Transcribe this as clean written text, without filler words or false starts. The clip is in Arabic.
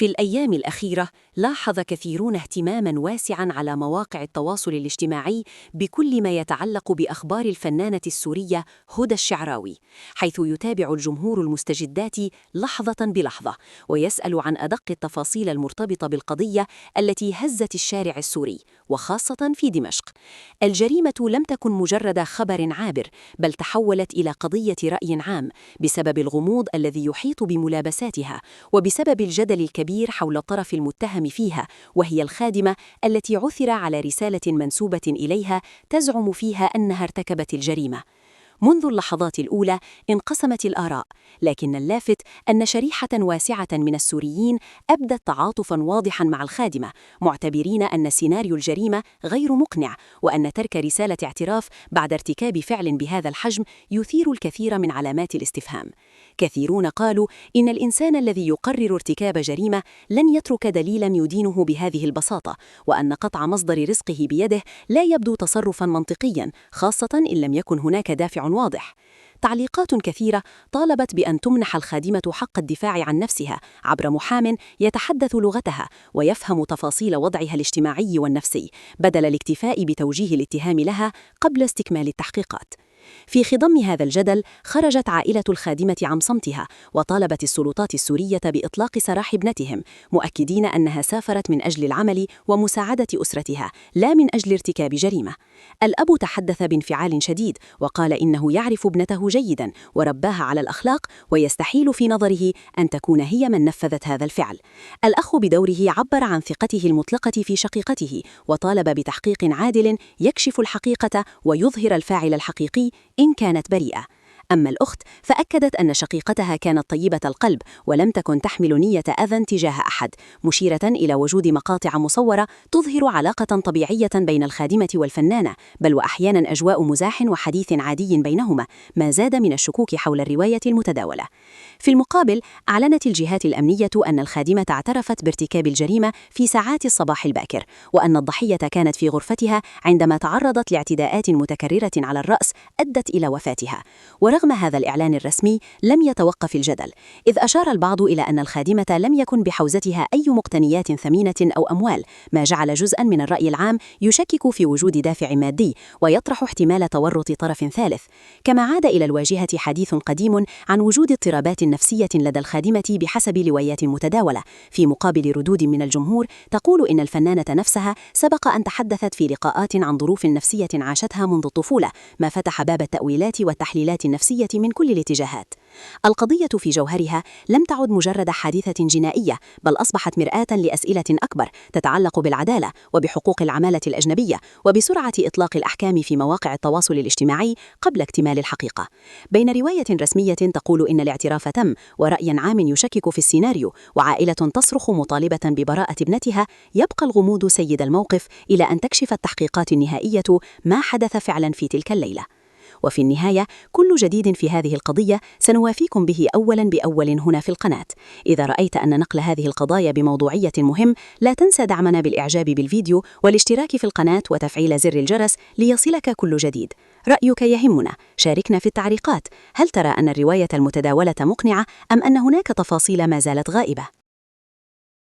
في الأيام الأخيرة لاحظ كثيرون اهتماماً واسعاً على مواقع التواصل الاجتماعي بكل ما يتعلق بأخبار الفنانة السورية هدى الشعراوي، حيث يتابع الجمهور المستجدات لحظة بلحظة ويسأل عن أدق التفاصيل المرتبطة بالقضية التي هزت الشارع السوري وخاصة في دمشق. الجريمة لم تكن مجرد خبر عابر، بل تحولت إلى قضية رأي عام بسبب الغموض الذي يحيط بملابساتها وبسبب الجدل الكبير حول الطرف المتهم فيها، وهي الخادمة التي عثر على رسالة منسوبة إليها تزعم فيها أنها ارتكبت الجريمة. منذ اللحظات الأولى انقسمت الآراء، لكن اللافت أن شريحة واسعة من السوريين أبدت تعاطفاً واضحاً مع الخادمة، معتبرين أن سيناريو الجريمة غير مقنع، وأن ترك رسالة اعتراف بعد ارتكاب فعل بهذا الحجم يثير الكثير من علامات الاستفهام. كثيرون قالوا إن الإنسان الذي يقرر ارتكاب جريمة لن يترك دليلاً يدينه بهذه البساطة، وأن قطع مصدر رزقه بيده لا يبدو تصرفاً منطقياً، خاصة إن لم يكن هناك دافع واضح. تعليقات كثيرة طالبت بأن تمنح الخادمة حق الدفاع عن نفسها عبر محام يتحدث لغتها ويفهم تفاصيل وضعها الاجتماعي والنفسي، بدل الاكتفاء بتوجيه الاتهام لها قبل استكمال التحقيقات. في خضم هذا الجدل خرجت عائلة الخادمة عن صمتها وطالبت السلطات السورية بإطلاق سراح ابنتهم، مؤكدين أنها سافرت من أجل العمل ومساعدة أسرتها لا من أجل ارتكاب جريمة. الأب تحدث بانفعال شديد وقال إنه يعرف ابنته جيدا ورباها على الأخلاق، ويستحيل في نظره أن تكون هي من نفذت هذا الفعل. الأخ بدوره عبر عن ثقته المطلقة في شقيقته وطالب بتحقيق عادل يكشف الحقيقة ويظهر الفاعل الحقيقي إن كانت بريئة. أما الأخت فأكدت أن شقيقتها كانت طيبة القلب ولم تكن تحمل نية أذى تجاه أحد، مشيرة إلى وجود مقاطع مصورة تظهر علاقة طبيعية بين الخادمة والفنانة، بل وأحيانا أجواء مزاح وحديث عادي بينهما، ما زاد من الشكوك حول الرواية المتداولة. في المقابل أعلنت الجهات الأمنية أن الخادمة اعترفت بارتكاب الجريمة في ساعات الصباح الباكر، وأن الضحية كانت في غرفتها عندما تعرضت لاعتداءات متكررة على الرأس أدت إلى وفاتها. ورغم هذا الإعلان الرسمي لم يتوقف الجدل، إذ أشار البعض إلى أن الخادمة لم يكن بحوزتها أي مقتنيات ثمينة أو أموال، ما جعل جزءاً من الرأي العام يشكك في وجود دافع مادي ويطرح احتمال تورط طرف ثالث. كما عاد إلى الواجهة حديث قديم عن وجود اضطرابات نفسية لدى الخادمة بحسب روايات متداولة، في مقابل ردود من الجمهور تقول إن الفنانة نفسها سبق أن تحدثت في لقاءات عن ظروف نفسية عاشتها منذ الطفولة، ما فتح باب التأويلات والتحليلات النفسية من كل الاتجاهات. القضية في جوهرها لم تعد مجرد حادثة جنائية، بل أصبحت مرآة لأسئلة أكبر تتعلق بالعدالة وبحقوق العمالة الأجنبية وبسرعة إطلاق الأحكام في مواقع التواصل الاجتماعي قبل اكتمال الحقيقة. بين رواية رسمية تقول إن الاعتراف تم ورأي عام يشكك في السيناريو وعائلة تصرخ مطالبة ببراءة ابنتها، يبقى الغموض سيد الموقف إلى أن تكشف التحقيقات النهائية ما حدث فعلا في تلك الليلة. وفي النهاية كل جديد في هذه القضية سنوافيكم به أولا بأول هنا في القناة. إذا رأيت أن نقل هذه القضايا بموضوعية مهم، لا تنسى دعمنا بالإعجاب بالفيديو والاشتراك في القناة وتفعيل زر الجرس ليصلك كل جديد. رأيك يهمنا، شاركنا في التعليقات. هل ترى أن الرواية المتداولة مقنعة أم أن هناك تفاصيل ما زالت غائبة؟